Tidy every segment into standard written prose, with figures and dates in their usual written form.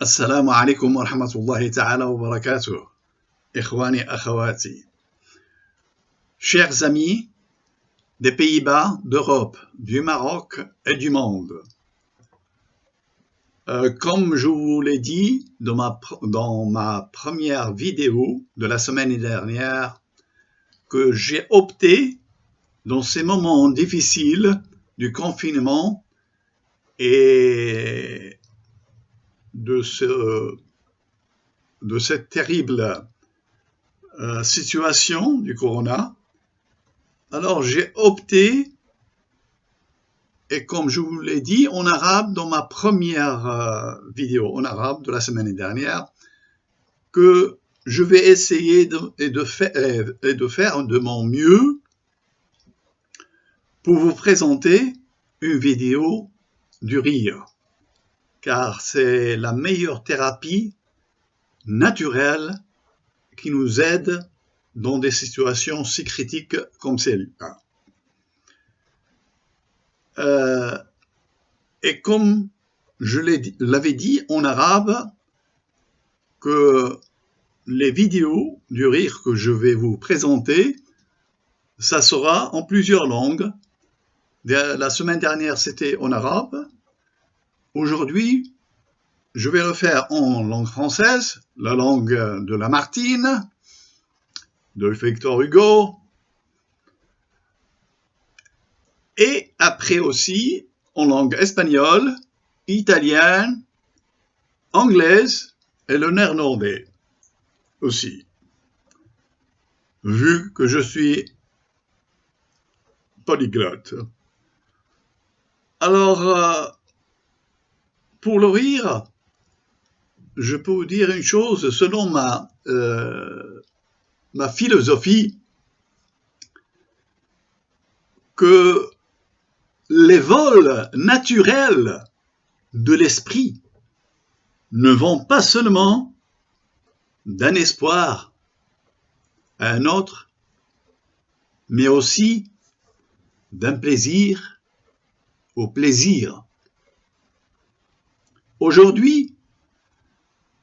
السلام عليكم ورحمة الله تعالى وبركاته. إخواني أخواتي. Chers amis des Pays-Bas, d'Europe, du Maroc et du monde. Comme je vous l'ai dit dans ma première vidéo de la semaine dernière, que j'ai opté dans ces moments difficiles du confinement et de cette terrible situation du corona. Alors j'ai opté, et comme je vous l'ai dit en arabe dans ma première vidéo en arabe de la semaine dernière, que je vais essayer de faire de mon mieux pour vous présenter une vidéo du rire, car c'est la meilleure thérapie naturelle qui nous aide dans des situations si critiques comme celle-là. Et comme je l'avais dit en arabe, que les vidéos du rire que je vais vous présenter, ça sera en plusieurs langues. La semaine dernière, c'était en arabe. Aujourd'hui, je vais le faire en langue française, la langue de Lamartine, de Victor Hugo, et après aussi en langue espagnole, italienne, anglaise et le néerlandais aussi, vu que je suis polyglotte. Alors, pour le rire, je peux vous dire une chose, selon ma philosophie, que les vols naturels de l'esprit ne vont pas seulement d'un espoir à un autre, mais aussi d'un plaisir au plaisir. Aujourd'hui,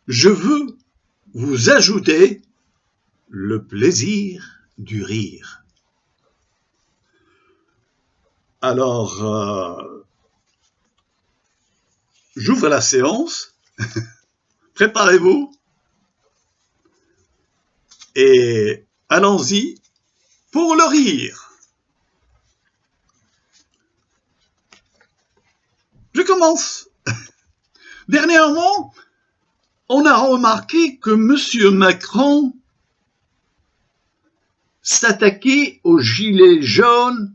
je veux vous ajouter le plaisir du rire. Alors, j'ouvre la séance, préparez-vous et allons-y pour le rire. Je commence. Dernièrement, on a remarqué que M. Macron s'attaquait aux gilets jaunes,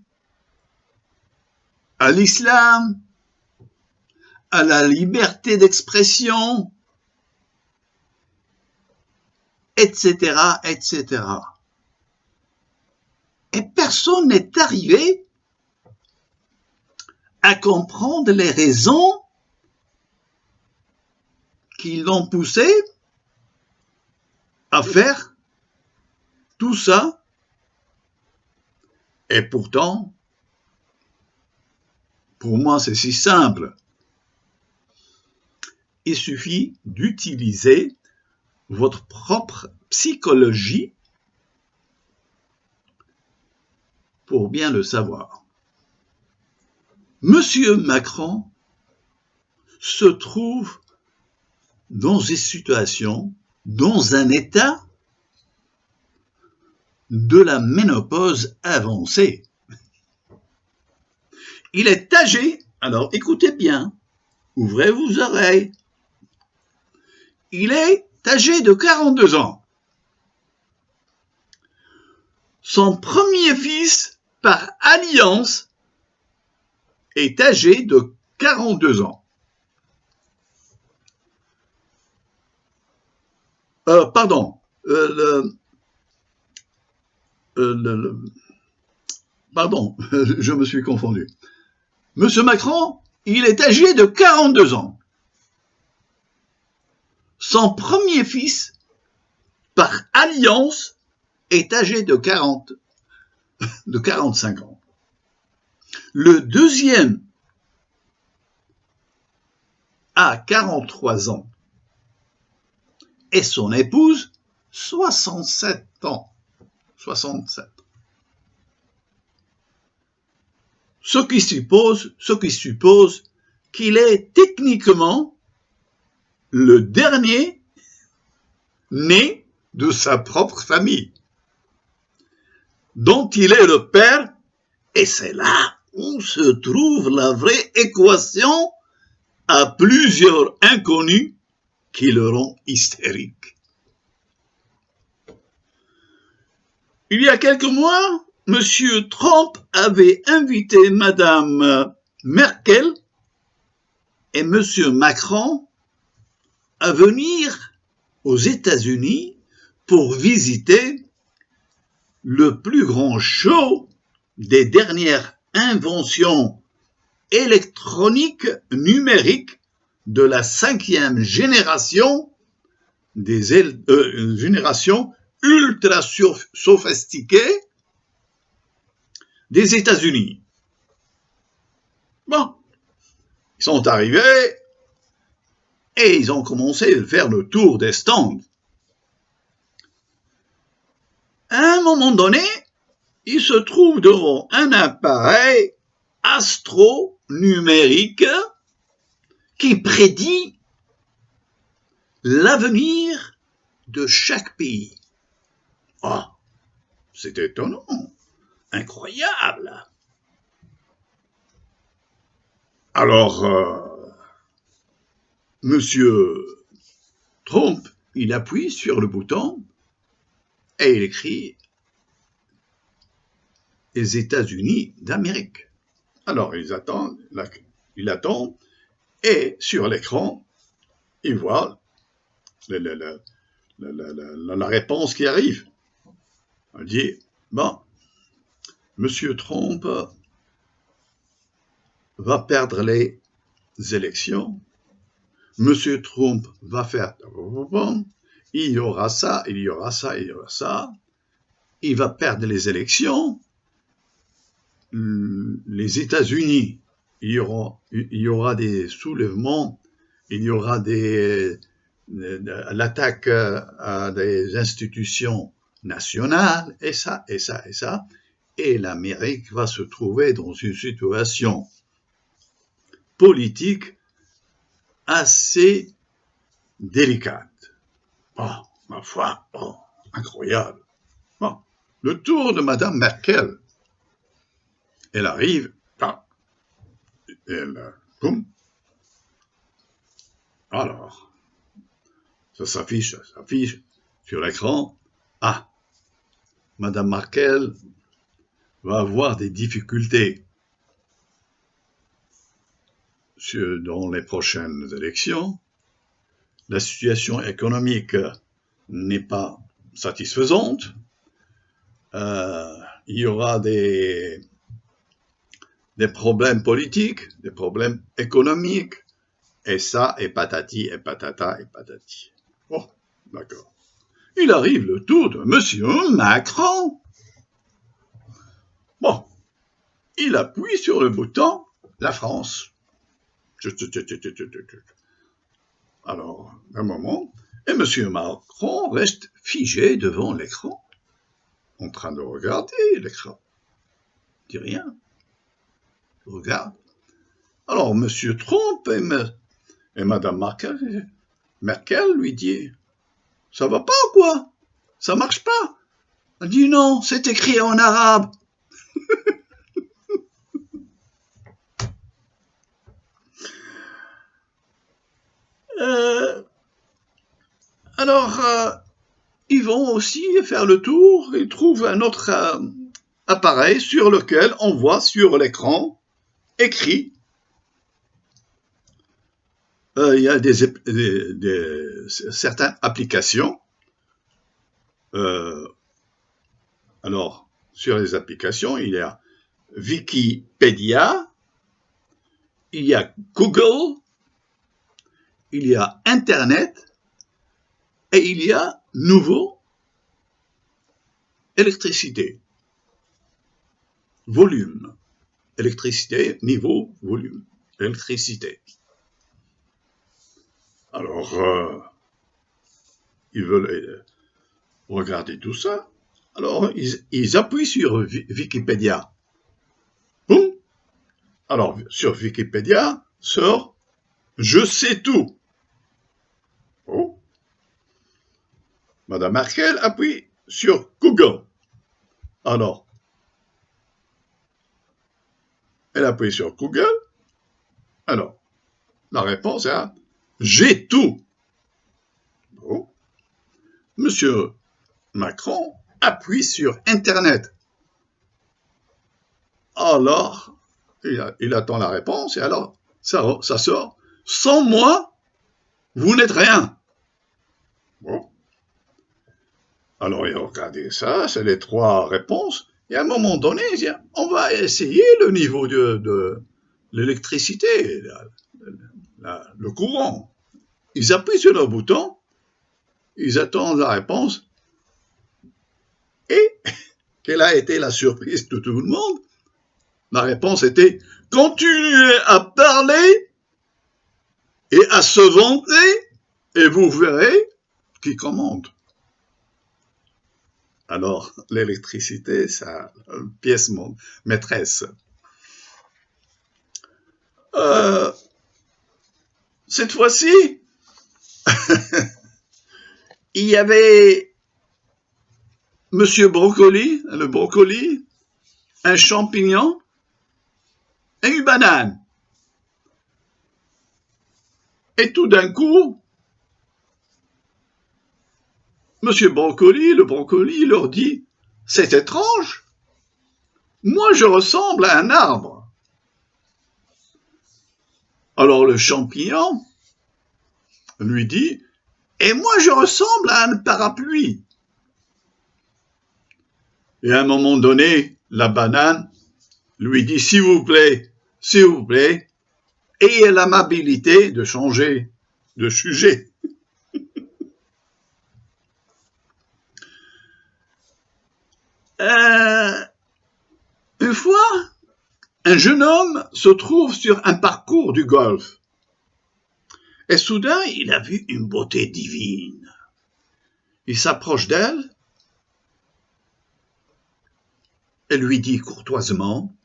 à l'islam, à la liberté d'expression, etc., etc. Et personne n'est arrivé à comprendre les raisons qui l'ont poussé à faire tout ça. Et pourtant, pour moi, c'est si simple. Il suffit d'utiliser votre propre psychologie pour bien le savoir. Monsieur Macron se trouve dans une situation, dans un état de la ménopause avancée. Il est âgé, alors écoutez bien, ouvrez vos oreilles. Il est âgé de 42 ans. Son premier fils, par alliance, est âgé de 42 ans. Pardon, je me suis confondu. Monsieur Macron, il est âgé de 42 ans. Son premier fils, par alliance, est âgé de 45 ans. Le deuxième a 43 ans. et son épouse 67 ans. 67. Ce qui suppose qu'il est techniquement le dernier né de sa propre famille, dont il est le père, et c'est là où se trouve la vraie équation à plusieurs inconnus qui le rend hystérique. Il y a quelques mois, M. Trump avait invité Mme Merkel et M. Macron à venir aux États-Unis pour visiter le plus grand show des dernières inventions électroniques numériques de la 5e génération génération ultra sophistiquée des États-Unis. Bon, ils sont arrivés et ils ont commencé à faire le tour des stands. À un moment donné, ils se trouvent devant un appareil astronumérique qui prédit l'avenir de chaque pays. Oh, c'est étonnant, incroyable. Alors, Monsieur Trump, il appuie sur le bouton et il écrit les États-Unis d'Amérique. Alors, il attend, et sur l'écran, il voit la réponse qui arrive. On dit, bon, Monsieur Trump va perdre les élections. Monsieur Trump va faire, il y aura ça, il y aura ça, il y aura ça. Il va perdre les élections. Les États-Unis, il y aura des soulèvements, il y aura l'attaque à des institutions nationales, et ça, et ça, et ça. Et l'Amérique va se trouver dans une situation politique assez délicate. Oh, ma foi, oh, incroyable. Oh, le tour de Madame Merkel. Elle arrive, boum. Alors, ça s'affiche sur l'écran. Ah, Madame Merkel va avoir des difficultés dans les prochaines élections. La situation économique n'est pas satisfaisante. Il y aura des problèmes politiques, des problèmes économiques, et ça, et patati, et patata, et patati. Bon, d'accord. Il arrive le tour de Monsieur Macron. Bon, il appuie sur le bouton la France. Alors, un moment, et Monsieur Macron reste figé devant l'écran, en train de regarder l'écran. Il dit rien. Il regarde. Alors, Monsieur Trump et Madame Merkel lui dit, ça va pas ou quoi? Ça marche pas? Elle dit non, c'est écrit en arabe. Alors, ils vont aussi faire le tour, ils trouvent un autre appareil sur lequel on voit sur l'écran écrit. Il y a certaines applications. Alors, sur les applications, il y a Wikipédia, il y a Google, il y a Internet, et il y a nouveau électricité. Volume. Électricité, niveau, volume. Électricité. Alors, ils veulent regarder tout ça. Alors, ils appuient sur Wikipédia. Boum. Alors, sur Wikipédia, sort « Je sais tout ». Oh. Madame Merkel appuie sur Google. Alors, elle appuie sur Google. Alors, la réponse est « J'ai tout ». Oh. Monsieur Macron appuie sur Internet. Alors, il attend la réponse et alors, ça sort « Sans moi, vous n'êtes rien ». Bon. Alors, il a regardé ça, c'est les 3 réponses. Et à un moment donné, il dit, on va essayer le niveau de l'électricité, le courant. Ils appuient sur le bouton, ils attendent la réponse. Et quelle a été la surprise de tout le monde? La réponse était « Continuez à parler et à se vanter, et vous verrez qui commande ». Alors, l'électricité, c'est une pièce maîtresse. Cette fois-ci, il y avait Monsieur Brocoli, le brocoli, un champignon et une banane. Et tout d'un coup, Monsieur Brocoli, le brocoli, leur dit « C'est étrange, moi je ressemble à un arbre. » Alors le champignon lui dit « Et moi je ressemble à un parapluie. » Et à un moment donné, la banane lui dit « S'il vous plaît, ayez l'amabilité de changer de sujet. » Une fois, un jeune homme se trouve sur un parcours du golf. Et soudain, il a vu une beauté divine. Il s'approche d'elle et lui dit courtoisement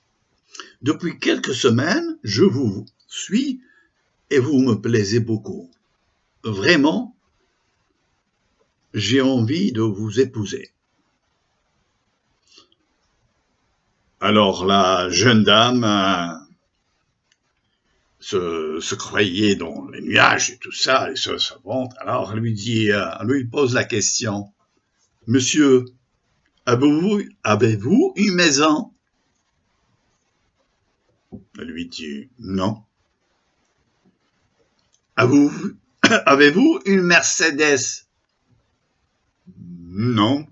« Depuis quelques semaines, je vous suis et vous me plaisez beaucoup. Vraiment, j'ai envie de vous épouser. » Alors la jeune dame se croyait dans les nuages et tout ça, et se vante. Alors elle lui pose la question « Monsieur, avez-vous une maison ?» Elle lui dit « Non. » « Avez-vous une Mercedes ?» ?»« Non. » »«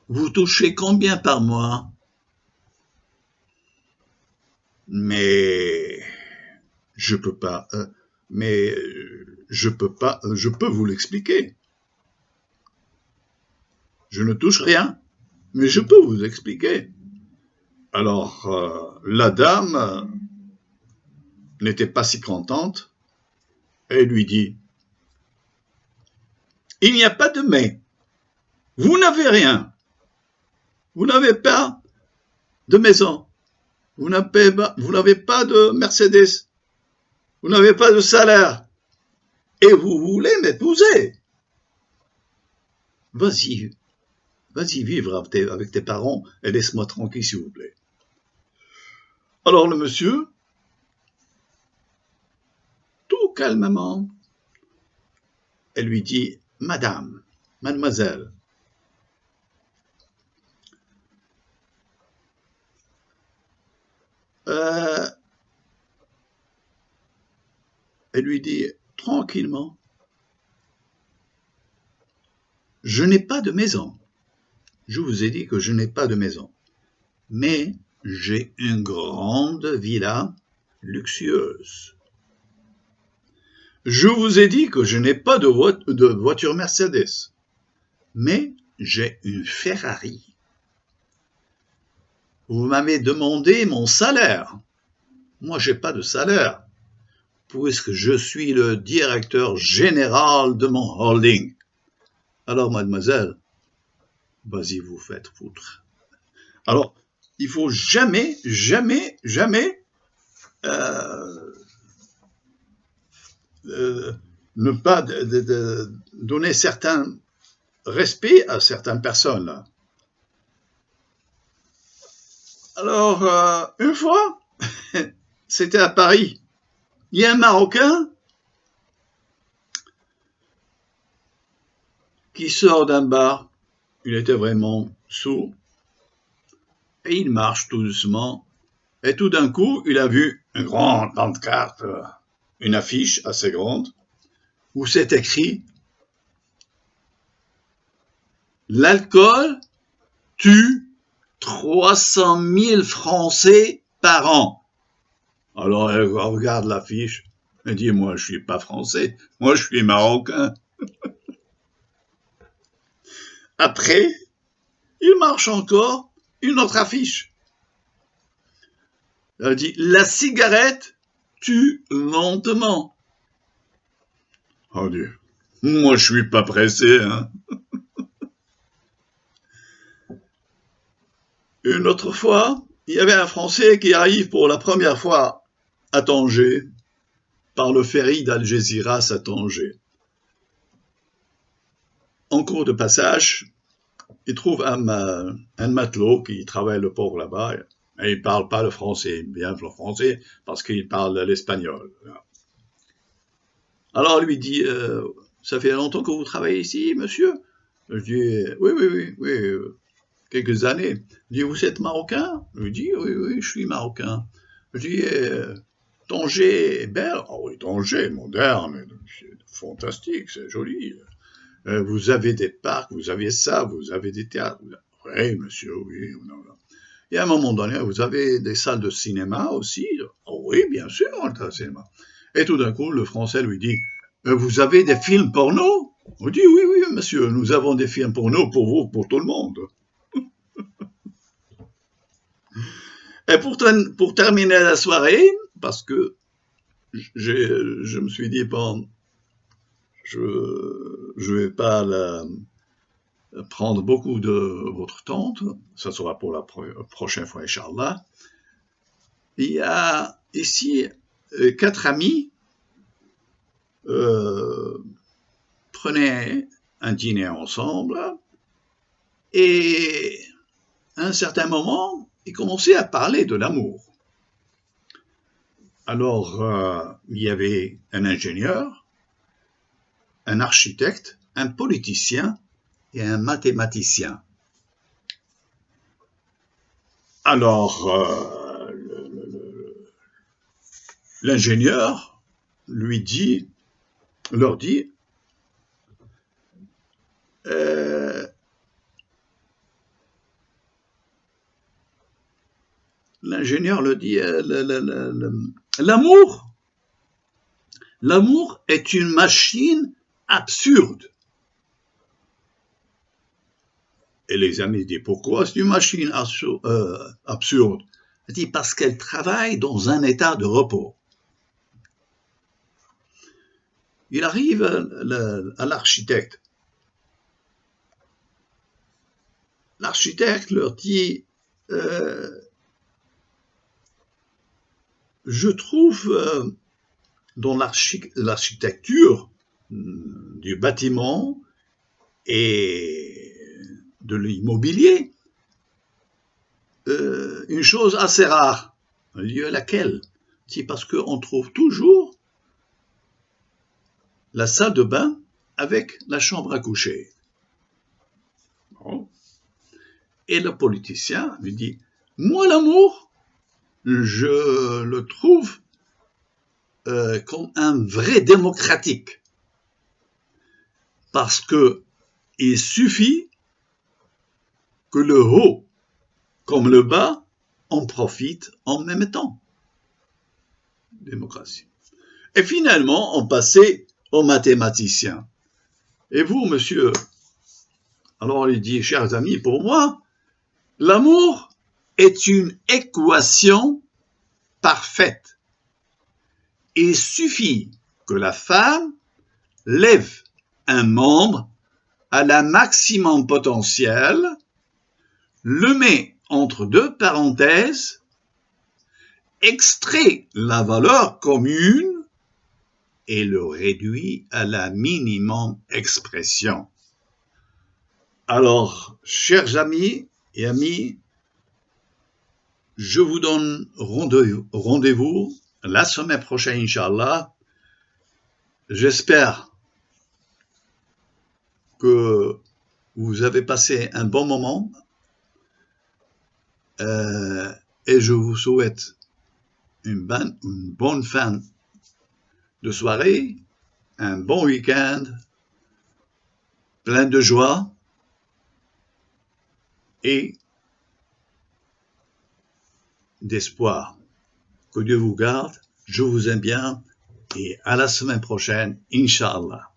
Vous touchez combien par mois ? » ?»« Mais je peux pas, je peux vous l'expliquer. Je ne touche rien, mais je peux vous expliquer. » Alors, la dame n'était pas si contente et lui dit « Il n'y a pas de mais. Vous n'avez rien. Vous n'avez pas de maison. Vous n'avez pas de Mercedes. Vous n'avez pas de salaire. Et vous voulez m'épouser. Vas-y vivre avec tes parents et laisse-moi tranquille, s'il vous plaît. » Alors le monsieur, tout calmement, elle lui dit « Madame, mademoiselle, elle lui dit tranquillement « Je n'ai pas de maison. Je vous ai dit que je n'ai pas de maison. Mais j'ai une grande villa luxueuse. Je vous ai dit que je n'ai pas de voiture Mercedes. Mais j'ai une Ferrari. Vous m'avez demandé mon salaire. Moi, j'ai pas de salaire. puisque je suis le directeur général de mon holding. Alors, mademoiselle, vas-y, vous faites foutre. Alors, il faut jamais ne pas donner certain respect à certaines personnes. Alors, une fois, c'était à Paris, il y a un Marocain qui sort d'un bar, il était vraiment sourd, et il marche tout doucement, et tout d'un coup, il a vu une grande pancarte, une affiche assez grande, où c'est écrit « L'alcool tue 300 000 Français par an ». Alors, elle regarde l'affiche, elle dit « Moi, je suis pas français, moi, je suis marocain ». Après, il marche encore, une autre affiche. Elle dit « La cigarette tue lentement ». Oh Dieu, moi, je suis pas pressé, hein. Une autre fois, il y avait un Français qui arrive pour la première fois à Tanger, par le ferry d'Algeciras à Tanger. En cours de passage, il trouve un matelot qui travaille le port là-bas, et il ne parle pas le français, bien le français, parce qu'il parle l'espagnol. Alors il lui dit, ça fait longtemps que vous travaillez ici, monsieur? Je dis, oui, quelques années. Il dit, vous êtes marocain? Je dis, oui, je suis marocain. Je dis, Tanger est belle? Oh oui, Tanger, moderne, c'est fantastique, c'est joli. Vous avez des parcs, vous avez ça, vous avez des théâtres. Oui, monsieur, oui. Et à un moment donné, vous avez des salles de cinéma aussi? Oh oui, bien sûr, le cinéma. Et tout d'un coup, le Français lui dit, vous avez des films porno? On dit, oui, monsieur, nous avons des films porno pour vous, pour tout le monde. Et pour terminer la soirée, parce que je me suis dit, bon, je vais pas prendre beaucoup de votre temps, ça sera pour la prochaine fois, Inch'Allah. Il y a ici 4 amis, prenaient un dîner ensemble, et à un certain moment, ils commençaient à parler de l'amour. Alors, il y avait un ingénieur, un architecte, un politicien et un mathématicien. Alors, l'ingénieur leur dit, l'ingénieur le dit, l'amour est une machine absurde. Et les amis disent, pourquoi c'est une machine absurde? Il dit, parce qu'elle travaille dans un état de repos. Il arrive à l'architecte. L'architecte leur dit, je trouve dans l'architecture du bâtiment et de l'immobilier une chose assez rare. Laquelle? C'est parce qu'on trouve toujours la salle de bain avec la chambre à coucher. Bon. Et le politicien lui dit, moi l'amour, je le trouve comme un vrai démocratique. Parce que il suffit que le haut comme le bas en profitent en même temps. Démocratie. Et finalement, on passait aux mathématiciens. Et vous, monsieur? Alors, il dit, chers amis, pour moi, l'amour est une équation parfaite. il suffit que la femme lève un membre à la maximum potentiel, le met entre deux parenthèses, extrait la valeur commune et le réduit à la minimum expression. Alors, chers amis et amies, je vous donne rendez-vous la semaine prochaine, Inch'Allah. J'espère que vous avez passé un bon moment et je vous souhaite une bonne fin de soirée, un bon week-end, plein de joie et d'espoir. Que Dieu vous garde, je vous aime bien et à la semaine prochaine, Inch'Allah.